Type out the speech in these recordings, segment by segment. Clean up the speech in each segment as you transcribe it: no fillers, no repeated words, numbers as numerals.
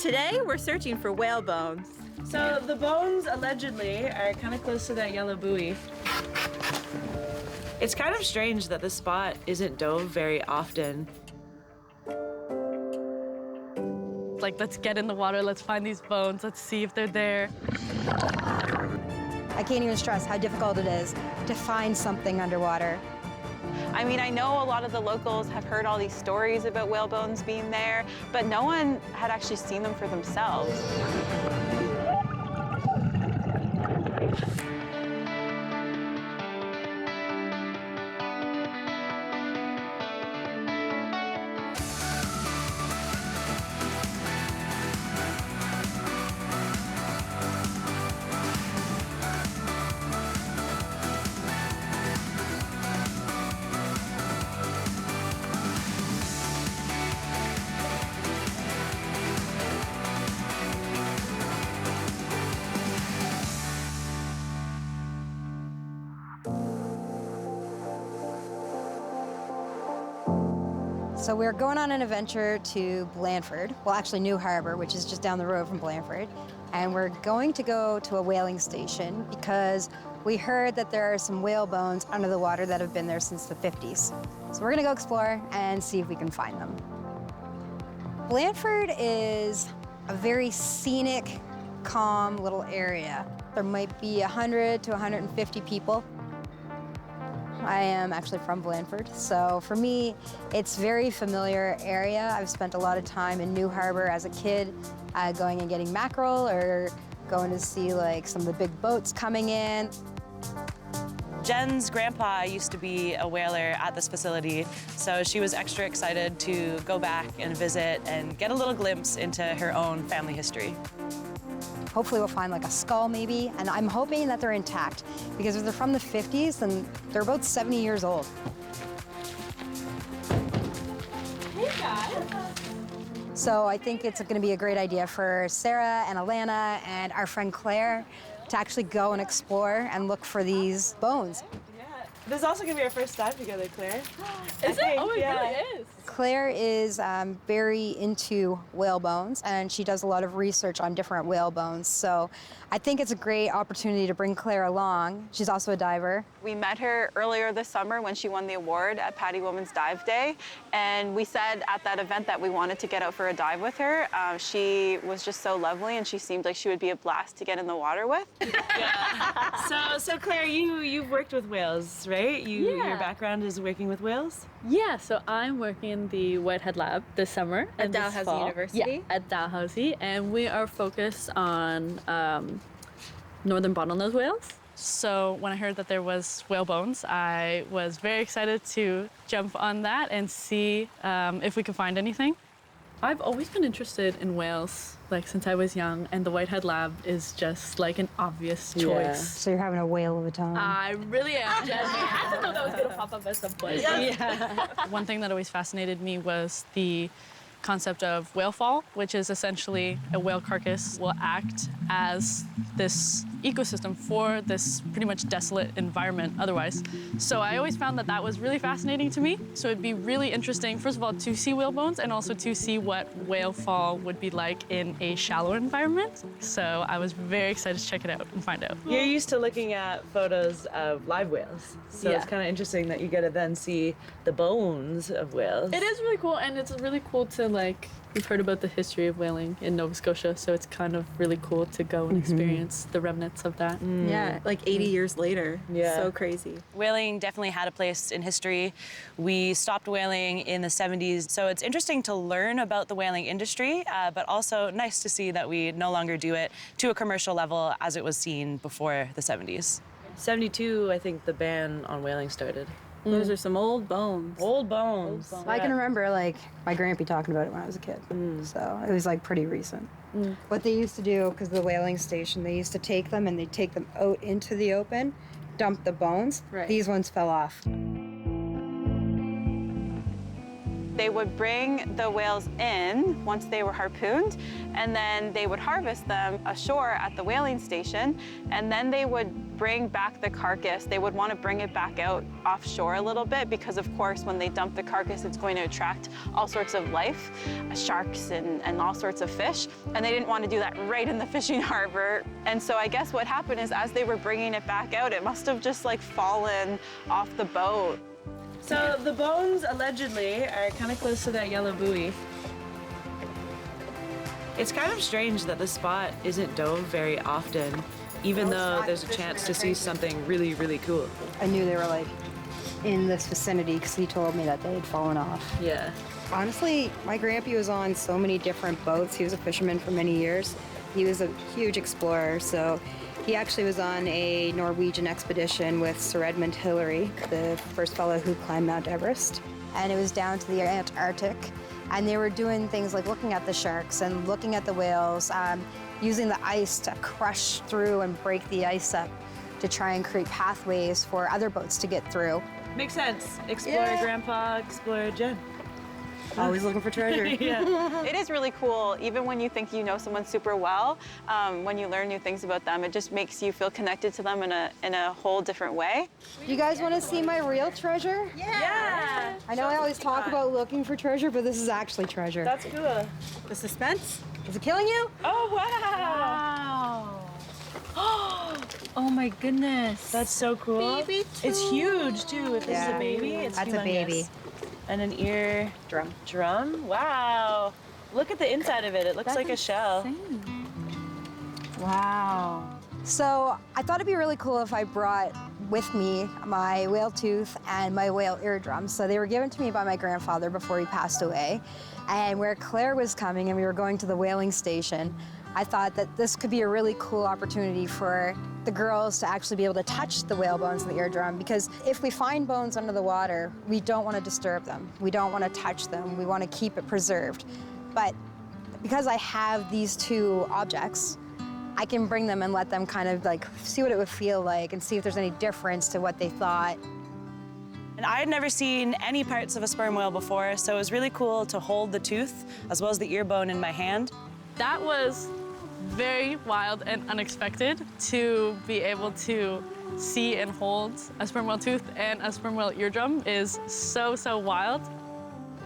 Today, we're searching for whale bones. So the bones, allegedly, are kind of close to that yellow buoy. It's kind of strange that this spot isn't dove very often. Like, let's get in the water, let's find these bones, let's see if they're there. I can't even stress how difficult it is to find something underwater. I mean, I know a lot of the locals have heard all these stories about whale bones being there, but no one had actually seen them for themselves. So we're going on an adventure to Blandford, well, actually New Harbor, which is just down the road from Blandford. And we're going to go to a whaling station because we heard that there are some whale bones under the water that have been there since the 50s. So we're gonna go explore and see if we can find them. Blandford is a very scenic, calm little area. There might be 100 to 150 people. I am actually from Blandford, so for me, it's a very familiar area. I've spent a lot of time in New Harbor as a kid, going and getting mackerel or going to see like some of the big boats coming in. Jen's grandpa used to be a whaler at this facility, so she was extra excited to go back and visit and get a little glimpse into her own family history. Hopefully we'll find like a skull maybe, and I'm hoping that they're intact because if they're from the 50s, then they're about 70 years old. Hey guys. So I think it's gonna be a great idea for Sarah and Alana and our friend Claire to actually go and explore and look for these bones. This is also gonna be our first time together, Claire. Is it? Oh, it really is. Claire is very into whale bones, and she does a lot of research on different whale bones. So I think it's a great opportunity to bring Claire along. She's also a diver. We met her earlier this summer when she won the award at Paddy Women's Dive Day, and we said at that event that we wanted to get out for a dive with her. She was just so lovely, and she seemed like she would be a blast to get in the water with. Yeah. So Claire, you've worked with whales, right? Yeah. Your background is working with whales? Yeah, so I'm working in the Whitehead Lab this summer. At and this Dalhousie fall. University? Yeah, at Dalhousie, and we are focused on northern bottlenose whales. So when I heard that there was whale bones, I was very excited to jump on that and see if we could find anything. I've always been interested in whales, like since I was young, and the Whitehead Lab is just like an obvious choice. So you're having a whale of a time. I really am, Jen. I didn't know that was gonna pop up at some point. Yeah. One thing that always fascinated me was the concept of whale fall, which is essentially a whale carcass will act as this ecosystem for this pretty much desolate environment otherwise. So I always found that that was really fascinating to me. So it'd be really interesting, first of all, to see whale bones and also to see what whale fall would be like in a shallow environment. So I was very excited to check it out and find out. You're used to looking at photos of live whales, so Yeah. it's kind of interesting that you get to then see the bones of whales. It is really cool, and it's really cool to we've heard about the history of whaling in Nova Scotia, so it's kind of really cool to go and experience the remnants of that. Yeah, like 80 years later. Yeah. So crazy. Whaling definitely had a place in history. We stopped whaling in the 70s, so it's interesting to learn about the whaling industry, but also nice to see that we no longer do it to a commercial level as it was seen before the 70s. 72, I think the ban on whaling started. Those are some old bones. Old bones. I can remember like my grandpa talking about it when I was a kid. So it was like pretty recent. What they used to do, because the whaling station, they used to take them and they'd take them out into the open, dump the bones. Right. These ones fell off. They would bring the whales in once they were harpooned, and then they would harvest them ashore at the whaling station, and then they would bring back the carcass, they would want to bring it back out offshore a little bit because, of course, when they dump the carcass, it's going to attract all sorts of life, sharks and all sorts of fish. And they didn't want to do that right in the fishing harbor. And so I guess what happened is as they were bringing it back out, it must have just like fallen off the boat. So the bones allegedly are kind of close to that yellow buoy. It's kind of strange that the spot isn't dove very often, even though there's a chance to see something really, really cool. I knew they were like in this vicinity because he told me that they had fallen off. Yeah. Honestly, my grandpa was on so many different boats. He was a fisherman for many years. He was a huge explorer, so he actually was on a Norwegian expedition with Sir Edmund Hillary, the first fellow who climbed Mount Everest. And it was down to the Antarctic. And they were doing things like looking at the sharks and looking at the whales, using the ice to crush through and break the ice up to try and create pathways for other boats to get through. Makes sense. Explore Grandpa, explore Jen. Always looking for treasure. Yeah. It is really cool, even when you think you know someone super well, when you learn new things about them, it just makes you feel connected to them in a whole different way. You guys want to see my real treasure? Yeah. I know I always talk about looking for treasure, but this is actually treasure. That's cool. The suspense? Is it killing you? Oh, wow. Oh my goodness. That's so cool. Baby It's huge too. If this is a baby, it's That's humongous. a baby. And an ear drum. Wow. Look at the inside of it. It looks like a shell. Wow. So I thought it'd be really cool if I brought with me my whale tooth and my whale eardrum. So they were given to me by my grandfather before he passed away. And where Claire was coming and we were going to the whaling station, I thought that this could be a really cool opportunity for the girls to actually be able to touch the whale bones and the eardrum, because if we find bones under the water, we don't want to disturb them. We don't want to touch them. We want to keep it preserved. But because I have these two objects, I can bring them and let them kind of like see what it would feel like and see if there's any difference to what they thought. And I had never seen any parts of a sperm whale before, so it was really cool to hold the tooth as well as the ear bone in my hand. That was very wild and unexpected to be able to see and hold a sperm whale tooth and a sperm whale eardrum is so, so wild.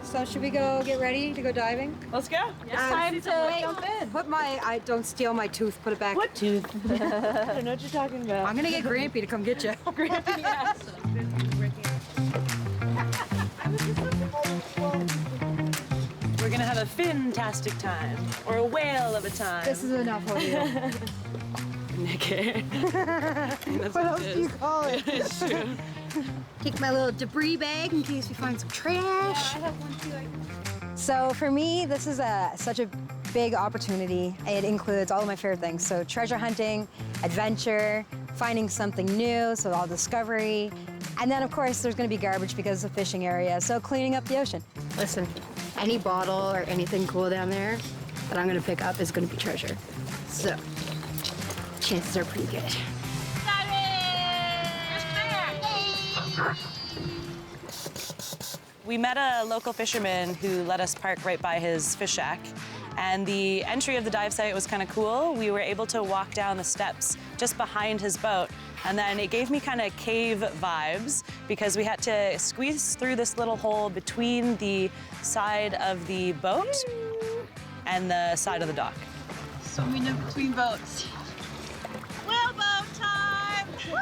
So should we go get ready to go diving? Let's go. Time to jump in. Put my, don't steal my tooth, put it back. What tooth? I don't know what you're talking about. I'm gonna get Grampy to come get you. Grampy, yes. We're gonna have a fantastic time, or a whale of a time. This is enough of you. Okay. What else do you call it? It's true. Take my little debris bag in case we find some trash. So for me, this is such a big opportunity. It includes all of my favorite things. So treasure hunting, adventure, finding something new, so all discovery. And then of course there's gonna be garbage because it's a fishing area, so cleaning up the ocean. Listen, any bottle or anything cool down there that I'm gonna pick up is gonna be treasure. So chances are pretty good. We met a local fisherman who let us park right by his fish shack. And the entry of the dive site was kind of cool. We were able to walk down the steps just behind his boat. And then it gave me kind of cave vibes because we had to squeeze through this little hole between the side of the boat and the side of the dock. So we know between boats. Whaleboat time! Woo!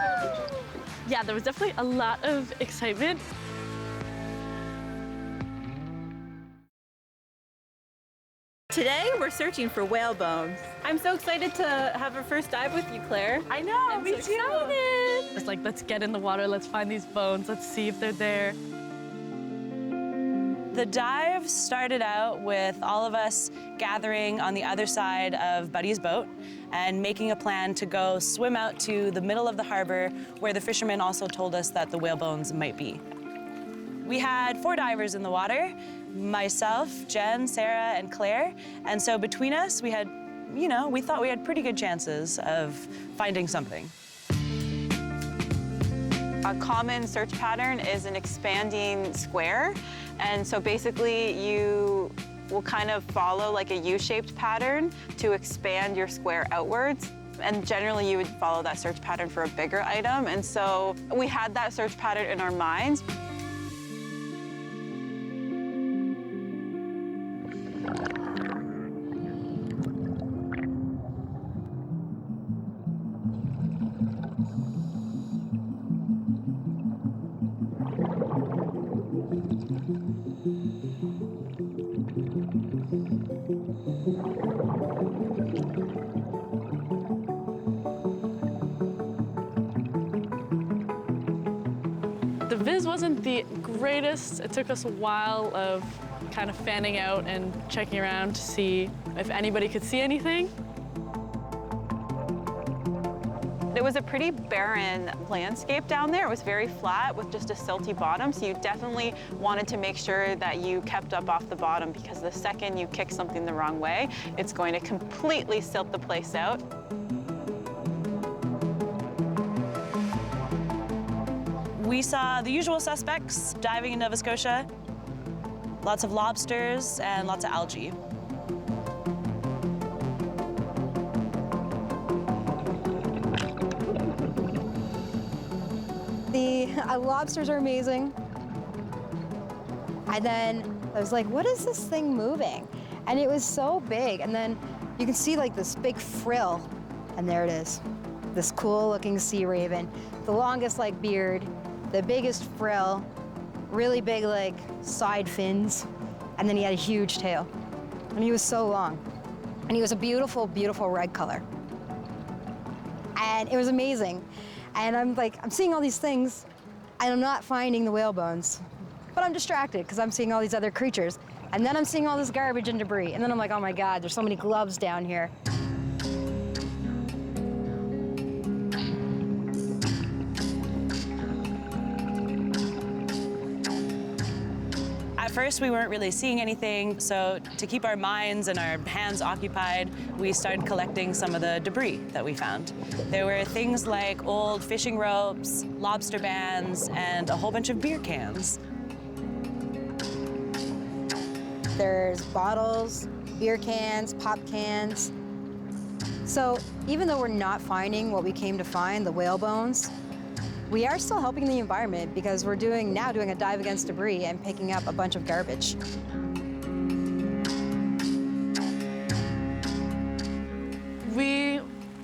Yeah, there was definitely a lot of excitement. Today, we're searching for whale bones. I'm so excited to have our first dive with you, Claire. I know, me too. It's like, let's get in the water, let's find these bones, let's see if they're there. The dive started out with all of us gathering on the other side of Buddy's boat and making a plan to go swim out to the middle of the harbor where the fishermen also told us that the whale bones might be. We had 4 divers in the water, myself, Jen, Sarah, and Claire. And so between us, we had, you know, we thought we had pretty good chances of finding something. A common search pattern is an expanding square. And so basically you will kind of follow like a U-shaped pattern to expand your square outwards. And generally you would follow that search pattern for a bigger item. And so we had that search pattern in our minds. The viz wasn't the greatest. It took us a while of kind of fanning out and checking around to see if anybody could see anything. It was a pretty barren landscape down there. It was very flat with just a silty bottom, so you definitely wanted to make sure that you kept up off the bottom, because the second you kick something the wrong way, it's going to completely silt the place out. We saw the usual suspects diving in Nova Scotia. Lots of lobsters and lots of algae. The lobsters are amazing. And then I was like, what is this thing moving? And it was so big. And then you can see like this big frill. And there it is, this cool looking sea raven. The longest like beard, the biggest frill, really big like side fins. And then he had a huge tail. And he was so long. And he was a beautiful, beautiful red color. And it was amazing. And I'm seeing all these things, and I'm not finding the whale bones. But I'm distracted because I'm seeing all these other creatures. And then I'm seeing all this garbage and debris. And then I'm like, oh my God, there's so many gloves down here. At first, we weren't really seeing anything, so to keep our minds and our hands occupied, we started collecting some of the debris that we found. There were things like old fishing ropes, lobster bands, and a whole bunch of beer cans. There's bottles, beer cans, pop cans. So even though we're not finding what we came to find, the whale bones, we are still helping the environment because we're now doing a dive against debris and picking up a bunch of garbage. We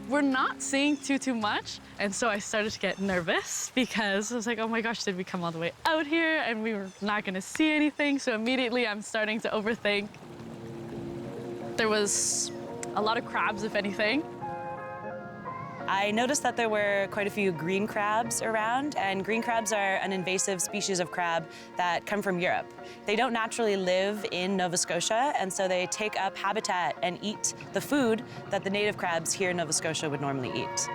were not seeing too much, and so I started to get nervous because I was like, oh my gosh, did we come all the way out here and we were not gonna see anything? So immediately I'm starting to overthink. There was a lot of crabs, if anything. I noticed that there were quite a few green crabs around, and green crabs are an invasive species of crab that come from Europe. They don't naturally live in Nova Scotia, and so they take up habitat and eat the food that the native crabs here in Nova Scotia would normally eat.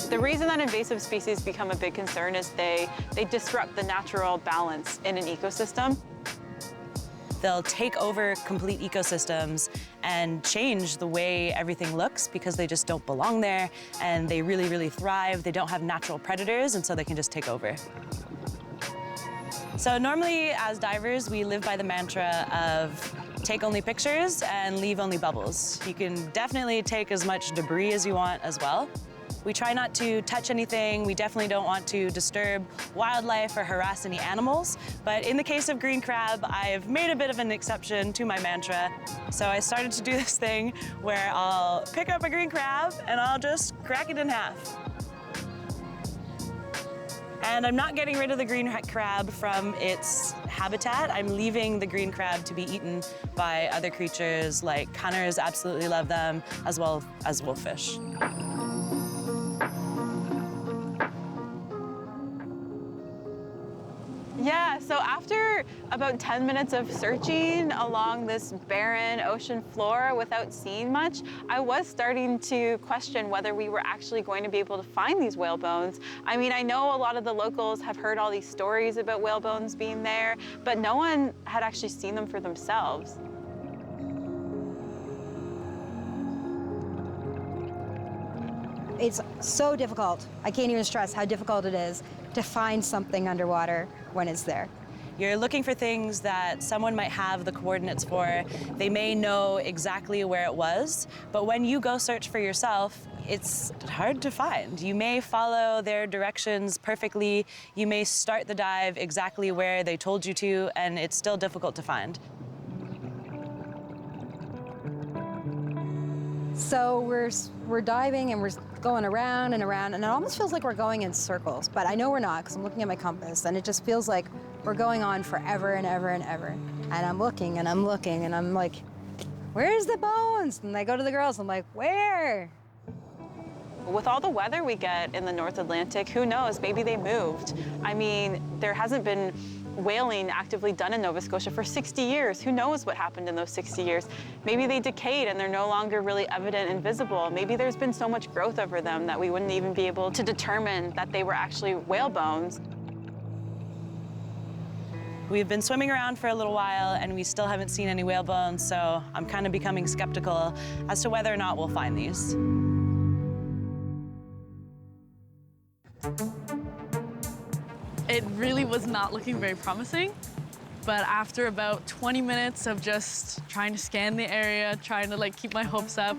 The reason that invasive species become a big concern is they disrupt the natural balance in an ecosystem. They'll take over complete ecosystems and change the way everything looks because they just don't belong there, and they really, really thrive. They don't have natural predators, and so they can just take over. So normally, as divers, we live by the mantra of take only pictures and leave only bubbles. You can definitely take as much debris as you want as well. We try not to touch anything. We definitely don't want to disturb wildlife or harass any animals. But in the case of green crab, I've made a bit of an exception to my mantra. So I started to do this thing where I'll pick up a green crab and I'll just crack it in half. And I'm not getting rid of the green crab from its habitat. I'm leaving the green crab to be eaten by other creatures, like hunters absolutely love them, as well as wolffish. Yeah, so after about 10 minutes of searching along this barren ocean floor without seeing much, I was starting to question whether we were actually going to be able to find these whale bones. I mean, I know a lot of the locals have heard all these stories about whale bones being there, but no one had actually seen them for themselves. It's so difficult. I can't even stress how difficult it is to find something underwater when it's there. You're looking for things that someone might have the coordinates for. They may know exactly where it was, but when you go search for yourself, it's hard to find. You may follow their directions perfectly, you may start the dive exactly where they told you to, and it's still difficult to find. So we're diving and we're going around and around, and it almost feels like we're going in circles, but I know we're not because I'm looking at my compass, and it just feels like we're going on forever and ever and ever. And I'm looking and I'm looking and I'm like, where's the bones? And I go to the girls, I'm like, where? With all the weather we get in the North Atlantic, who knows, maybe they moved. I mean, there hasn't been whaling actively done in Nova Scotia for 60 years. Who knows what happened in those 60 years? Maybe they decayed and they're no longer really evident and visible. Maybe there's been so much growth over them that we wouldn't even be able to determine that they were actually whale bones. We've been swimming around for a little while and we still haven't seen any whale bones, so I'm kind of becoming skeptical as to whether or not we'll find these. It really was not looking very promising, but after about 20 minutes of just trying to scan the area, trying to like keep my hopes up,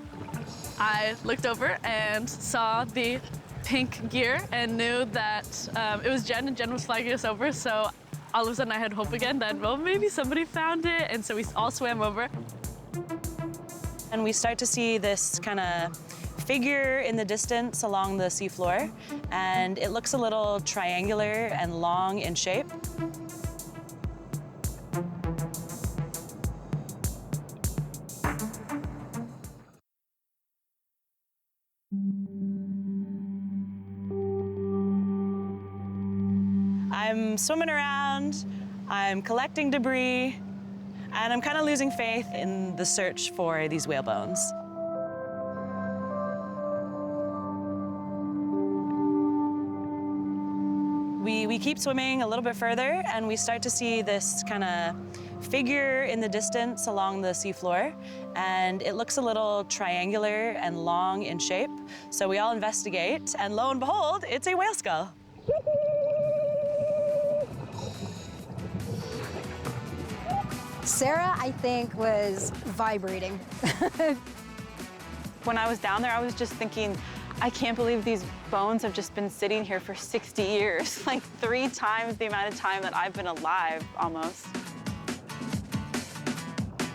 I looked over and saw the pink gear and knew that it was Jen, and Jen was flagging us over, so all of a sudden I had hope again that, well, maybe somebody found it, and so we all swam over. And we start to see this kind of figure in the distance along the seafloor, and it looks a little triangular and long in shape. I'm swimming around, I'm collecting debris, and I'm kind of losing faith in the search for these whale bones. We keep swimming a little bit further, and we start to see this kind of figure in the distance along the seafloor, and it looks a little triangular and long in shape. So we all investigate, and lo and behold, it's a whale skull. Sarah, I think, was vibrating. When I was down there, I was just thinking, I can't believe these bones have just been sitting here for 60 years, like 3 times the amount of time that I've been alive, almost.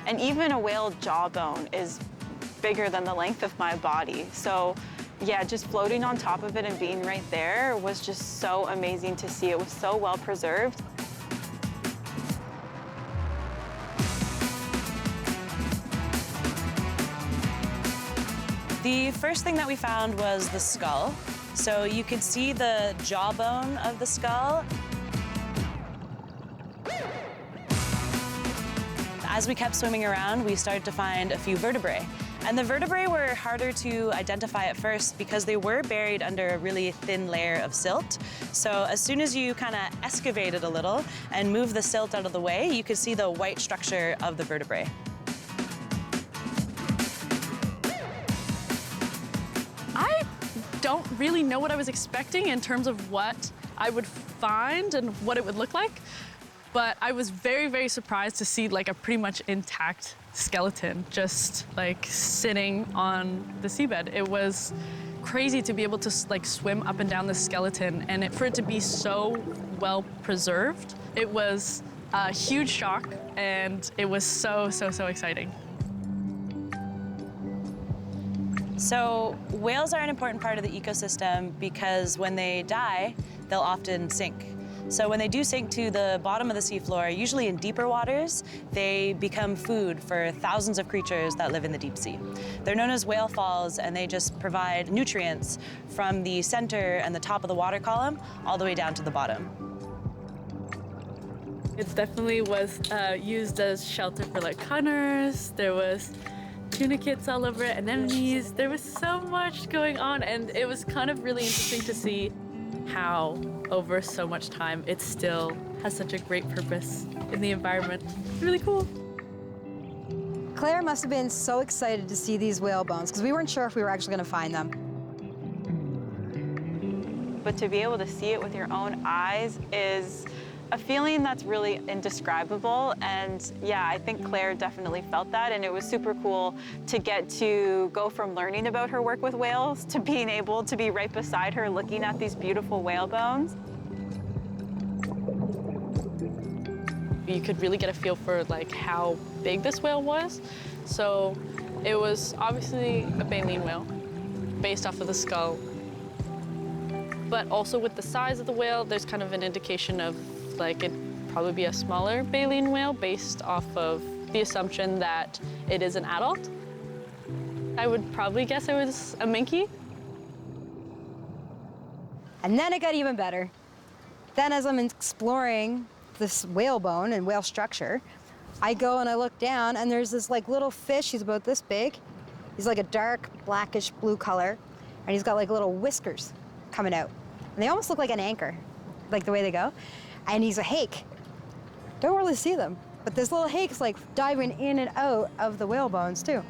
And even a whale jawbone is bigger than the length of my body. So yeah, just floating on top of it and being right there was just so amazing to see. It was so well preserved. The first thing that we found was the skull. So you could see the jawbone of the skull. As we kept swimming around, we started to find a few vertebrae. And the vertebrae were harder to identify at first because they were buried under a really thin layer of silt. So as soon as you kind of excavated a little and moved the silt out of the way, you could see the white structure of the vertebrae. I don't really know what I was expecting in terms of what I would find and what it would look like, but I was very, very surprised to see like a pretty much intact skeleton just like sitting on the seabed. It was crazy to be able to like swim up and down the skeleton, and for it to be so well preserved. It was a huge shock, and it was so, so, so exciting. So whales are an important part of the ecosystem because when they die, they'll often sink. So when they do sink to the bottom of the seafloor, usually in deeper waters, they become food for thousands of creatures that live in the deep sea. They're known as whale falls, and they just provide nutrients from the center and the top of the water column all the way down to the bottom. It definitely was used as shelter for like hunters. There was tunicates all over it, anemones. There was so much going on, and it was kind of really interesting to see how over so much time it still has such a great purpose in the environment. Really cool. Claire must have been so excited to see these whale bones because we weren't sure if we were actually going to find them. But to be able to see it with your own eyes is a feeling that's really indescribable. And yeah, I think Claire definitely felt that. And it was super cool to get to go from learning about her work with whales to being able to be right beside her looking at these beautiful whale bones. You could really get a feel for like how big this whale was. So it was obviously a baleen whale based off of the skull. But also with the size of the whale, there's kind of an indication of like it'd probably be a smaller baleen whale based off of the assumption that it is an adult. I would probably guess it was a minke. And then it got even better. Then as I'm exploring this whalebone and whale structure, I go and I look down and there's this like little fish, he's about this big. He's like a dark blackish blue color and he's got like little whiskers coming out. And they almost look like an anchor, like the way they go. And he's a hake. Don't really see them, but this little hake's like diving in and out of the whale bones too.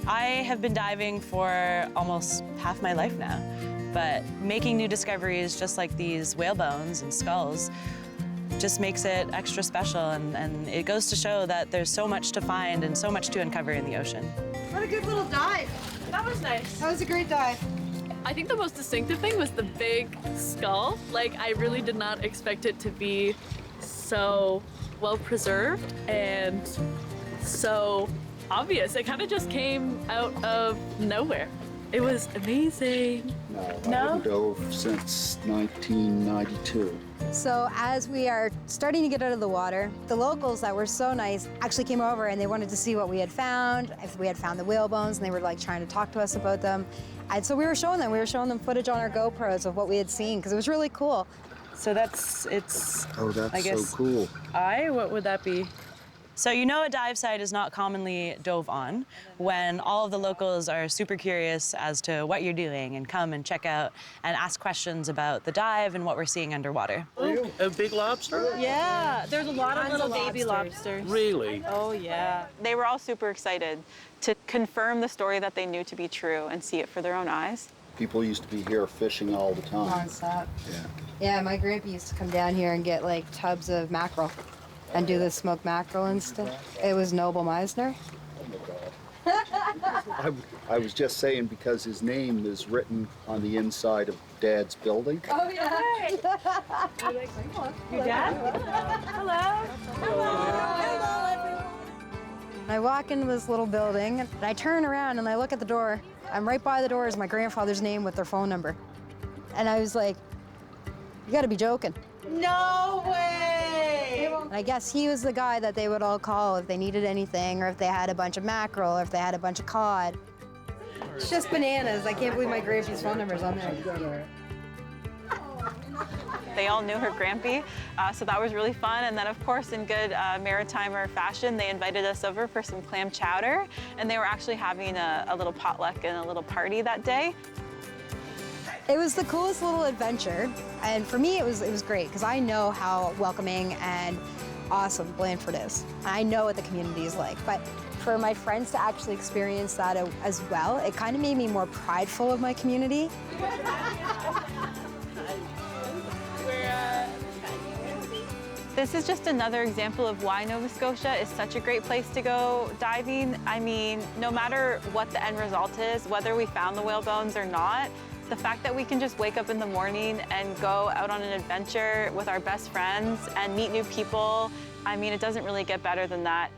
I have been diving for almost half my life now, but making new discoveries just like these whale bones and skulls just makes it extra special, and it goes to show that there's so much to find and so much to uncover in the ocean. What a good little dive. That was nice. That was a great dive. I think the most distinctive thing was the big skull. Like, I really did not expect it to be so well preserved and so obvious. It kind of just came out of nowhere. It was amazing. No, I haven't dove since 1992. So as we are starting to get out of the water, the locals that were so nice actually came over and they wanted to see what we had found, if we had found the whale bones, and they were like trying to talk to us about them. And so we were showing them footage on our GoPros of what we had seen, because it was really cool. So it's, Oh, that's I guess, so cool. what would that be? So you know a dive site is not commonly dove on when all of the locals are super curious as to what you're doing and come and check out and ask questions about the dive and what we're seeing underwater. A big lobster? Yeah, there's a lot of little baby lobsters. Really? Oh, yeah. They were all super excited to confirm the story that they knew to be true and see it for their own eyes. People used to be here fishing all the time. Nonstop. Yeah. Yeah, my grandpa used to come down here and get like tubs of mackerel and do the smoked mackerel and stuff. It was Noble Meisner. I was just saying because his name is written on the inside of Dad's building. Oh, yeah. Your dad? Hello. I walk into this little building and I turn around and I look at the door. I'm right by the door is my grandfather's name with their phone number. And I was like, you gotta be joking. No way. And I guess he was the guy that they would all call if they needed anything or if they had a bunch of mackerel or if they had a bunch of cod. It's just bananas. I can't believe my grandpa's phone number's on there. They all knew her grampy, so that was really fun. And then, of course, in good maritimer fashion, they invited us over for some clam chowder, and they were actually having a little potluck and a little party that day. It was the coolest little adventure, and for me, it was great because I know how welcoming and awesome Blandford is. I know what the community is like, but for my friends to actually experience that as well, it kind of made me more prideful of my community. This is just another example of why Nova Scotia is such a great place to go diving. I mean, no matter what the end result is, whether we found the whale bones or not, the fact that we can just wake up in the morning and go out on an adventure with our best friends and meet new people, I mean, it doesn't really get better than that.